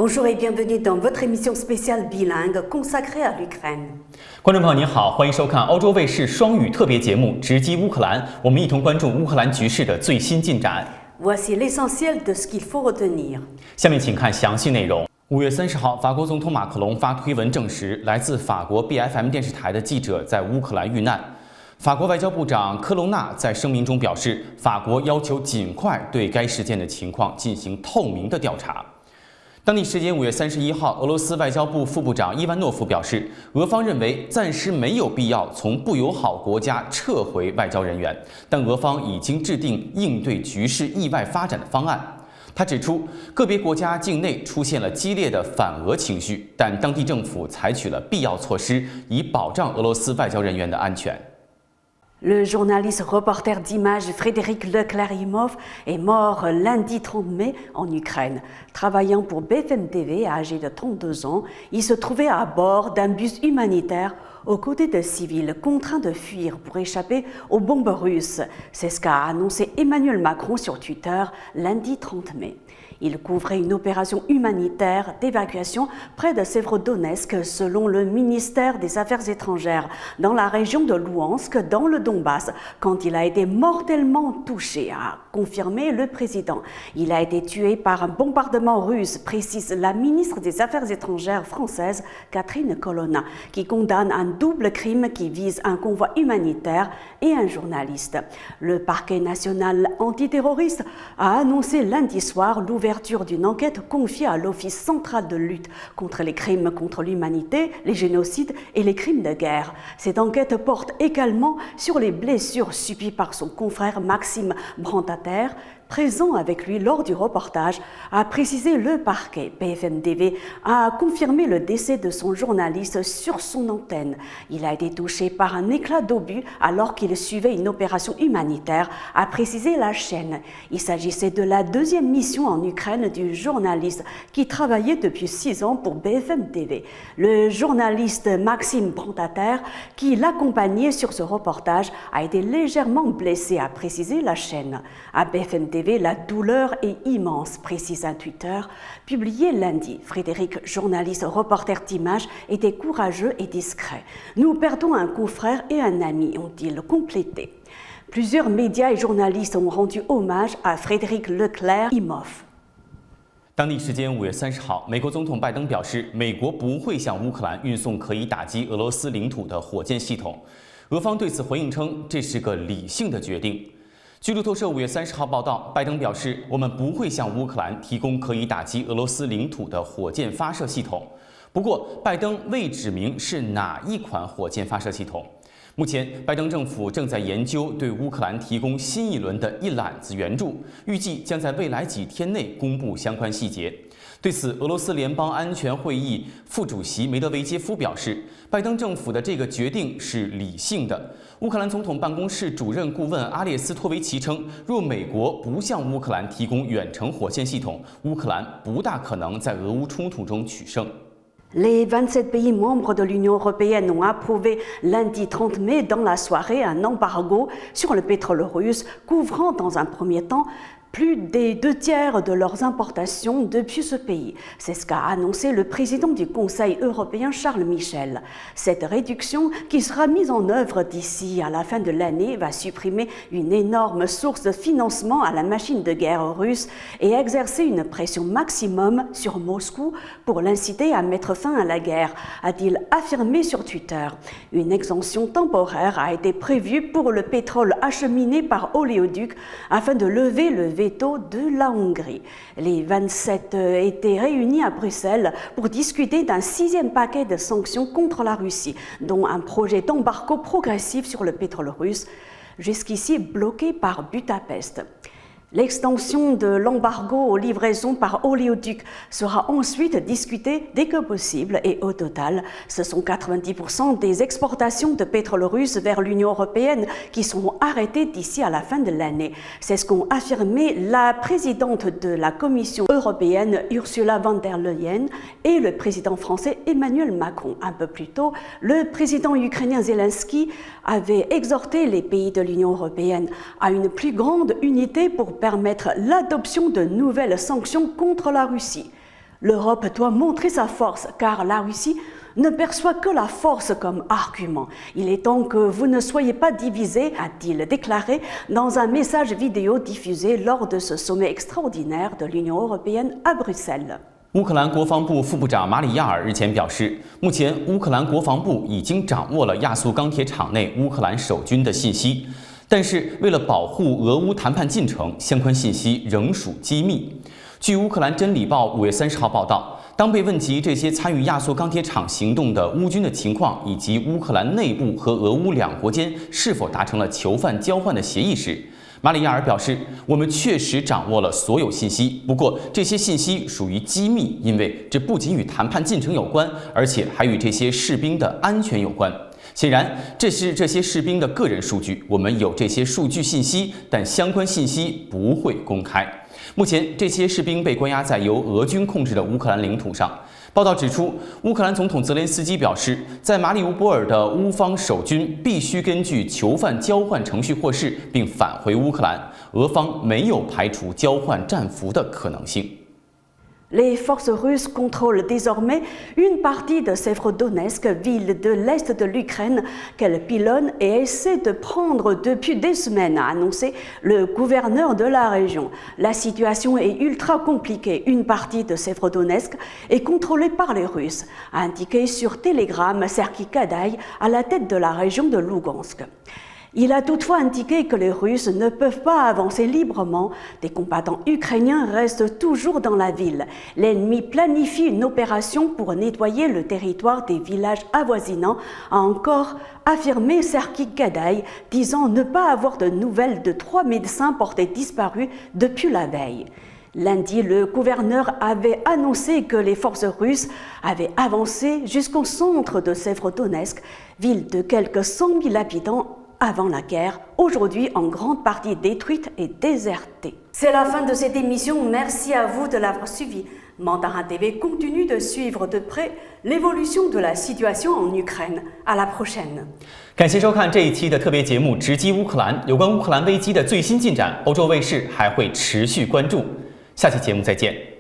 Bonjour et bienvenue dans votre émission spéciale bilingue consacrée à l'Ukraine. 观众朋友您好，欢迎收看欧洲卫视双语特别节目《直击乌克兰》，我们一同关注乌克兰局势的最新进展。Voici l'essentiel de ce qu'il faut retenir. 下面请看详细内容。5月30号，法国总统马克龙发推文证实，来自法国 BFM 电视台的记者在乌克兰遇难。法国外交部长科隆纳在声明中表示，法国要求尽快对该事件的情况进行透明的调查。当地时间5月31号，俄罗斯外交部副部长伊万诺夫表示，俄方认为暂时没有必要从不友好国家撤回外交人员，但俄方已经制定应对局势意外发展的方案。他指出，个别国家境内出现了激烈的反俄情绪，但当地政府采取了必要措施，以保障俄罗斯外交人员的安全。Le journaliste reporter d'images Frédéric Leclerc-Imhoff est mort lundi 30 mai en Ukraine. Travaillant pour BFM TV, âgé de 32 ans, il se trouvait à bord d'un bus humanitaire aux côtés de civils contraints de fuir pour échapper aux bombes russes. C'est ce qu'a annoncé Emmanuel Macron sur Twitter lundi 30 mai. Il couvrait une opération humanitaire d'évacuation près de Sévrodonetsk, selon le ministère des Affaires étrangères, dans la région de Louhansk, dans le Donbass, quand il a été mortellement touché, a confirmé le président. Il a été tué par un bombardement russe, précise la ministre des Affaires étrangères française, Catherine Colonna, qui condamne un double crime qui vise un convoi humanitaire et un journaliste. Le parquet national antiterroriste a annoncé lundi soir l'ouverture d'une enquête confiée à l'Office central de lutte contre les crimes contre l'humanité, les génocides et les crimes de guerre. Cette enquête porte également sur les blessures subies par son confrère Maxime Brantater, présent avec lui lors du reportage, a précisé le parquet. BFM TV a confirmé le décès de son journaliste sur son antenne. Il a été touché par un éclat d'obus alors qu'il suivait une opération humanitaire, a précisé la chaîne. Il s'agissait de la deuxième mission en Ukraine du journaliste qui travaillait depuis 6 ans pour BFM TV. Le journaliste Maxime Brantater, qui l'accompagnait sur ce reportage, a été légèrement blessé, a précisé la chaîne. À BFM TV, la douleur est immense, précise un Twitter publié lundi. Frédéric, journaliste reporter d'images, était courageux et discret. Nous perdons un confrère et un ami, ont-ils complété. Plusieurs médias et journalistes ont rendu hommage à Frédéric Leclerc-Imhoff. 当地时间5月30号，美国总统拜登表示，美国不会向乌克兰运送可以打击俄罗斯领土的火箭系统。俄方对此回应称，这是个理性的决定。据路透社5月30号报道，拜登表示，我们不会向乌克兰提供可以打击俄罗斯领土的火箭发射系统。不过，拜登未指明是哪一款火箭发射系统。目前，拜登政府正在研究对乌克兰提供新一轮的一揽子援助，预计将在未来几天内公布相关细节。对此，俄罗斯联邦安全会议副主席梅德韦杰夫表示，拜登政府的这个决定是理性的。乌克兰总统办公室主任顾问阿列斯托维奇称，若美国不向乌克兰提供远程火箭系统，乌克兰不大可能在俄乌冲突中取胜。Les 27 pays membres de l'Union européenne ont approuvé lundi 30 mai dans la soirée un embargo sur le pétrole russe, couvrant dans un premier temps plus des 2/3 de leurs importations depuis ce pays. C'est ce qu'a annoncé le président du Conseil européen Charles Michel. Cette réduction, qui sera mise en œuvre d'ici à la fin de l'année, va supprimer une énorme source de financement à la machine de guerre russe et exercer une pression maximum sur Moscou pour l'inciter à mettre fin à la guerre, a-t-il affirmé sur Twitter. Une exemption temporaire a été prévue pour le pétrole acheminé par oléoduc afin de lever le veto de la Hongrie. Les 27 étaient réunis à Bruxelles pour discuter d'un 6e paquet de sanctions contre la Russie, dont un projet d'embargo progressif sur le pétrole russe, jusqu'ici bloqué par Budapest. L'extension de l'embargo aux livraisons par oléoduc sera ensuite discutée dès que possible et au total, ce sont 90% des exportations de pétrole russe vers l'Union européenne qui seront arrêtées d'ici à la fin de l'année. C'est ce qu'ont affirmé la présidente de la Commission européenne Ursula von der Leyen et le président français Emmanuel Macron. Un peu plus tôt, le président ukrainien Zelensky avait exhorté les pays de l'Union européenne à une plus grande unité pour permettre l'adoption de nouvelles sanctions contre la Russie. L'Europe doit montrer sa force car la Russie ne perçoit que la force comme argument. Il est temps que vous ne soyez pas divisés, a-t-il déclaré dans un message vidéo diffusé lors de ce sommet extraordinaire de l'Union européenne à Bruxelles. 乌克兰国防部副部长马里亚尔日前表示，目前乌克兰国防部已经掌握了亚速钢铁厂内乌克兰守军的信息，但是为了保护俄乌谈判进程，相关信息仍属机密。据乌克兰真理报5月30号报道，当被问及这些参与亚速钢铁厂行动的乌军的情况，以及乌克兰内部和俄乌两国间是否达成了囚犯交换的协议时，马里亚尔表示：“我们确实掌握了所有信息，不过这些信息属于机密，因为这不仅与谈判进程有关，而且还与这些士兵的安全有关。显然，这是这些士兵的个人数据，我们有这些数据信息，但相关信息不会公开。目前，这些士兵被关押在由俄军控制的乌克兰领土上。”报道指出，乌克兰总统泽连斯基表示，在马里乌波尔的乌方守军必须根据囚犯交换程序获释，并返回乌克兰。俄方没有排除交换战俘的可能性。 Les forces russes contrôlent désormais une partie de Sévrodonetsk, ville de l'est de l'Ukraine, qu'elles pilonnent et essaient de prendre depuis des semaines, a annoncé le gouverneur de la région. La situation est ultra compliquée. Une partie de Sévrodonetsk est contrôlée par les Russes, a indiqué sur Telegram Serhiy Kadaï, à la tête de la région de Lougansk. Il a toutefois indiqué que les Russes ne peuvent pas avancer librement. Des combattants ukrainiens restent toujours dans la ville. L'ennemi planifie une opération pour nettoyer le territoire des villages avoisinants, a encore affirmé Serhiy Kadaï, disant ne pas avoir de nouvelles de 3 médecins portés disparus depuis la veille. Lundi, le gouverneur avait annoncé que les forces russes avaient avancé jusqu'au centre de Sévrodonetsk, ville de quelques 100 000 habitants avant la guerre, aujourd'hui en grande partie détruite et désertée. C'est la fin de cette émission, merci à vous de l'avoir suivi. Mandarin TV continue de suivre de près l'évolution de la situation en Ukraine. À la prochaine. 感谢收看这一期的特别节目《直击乌克兰》，有关乌克兰危机的最新进展，欧洲卫视还会持续关注。下期节目再见。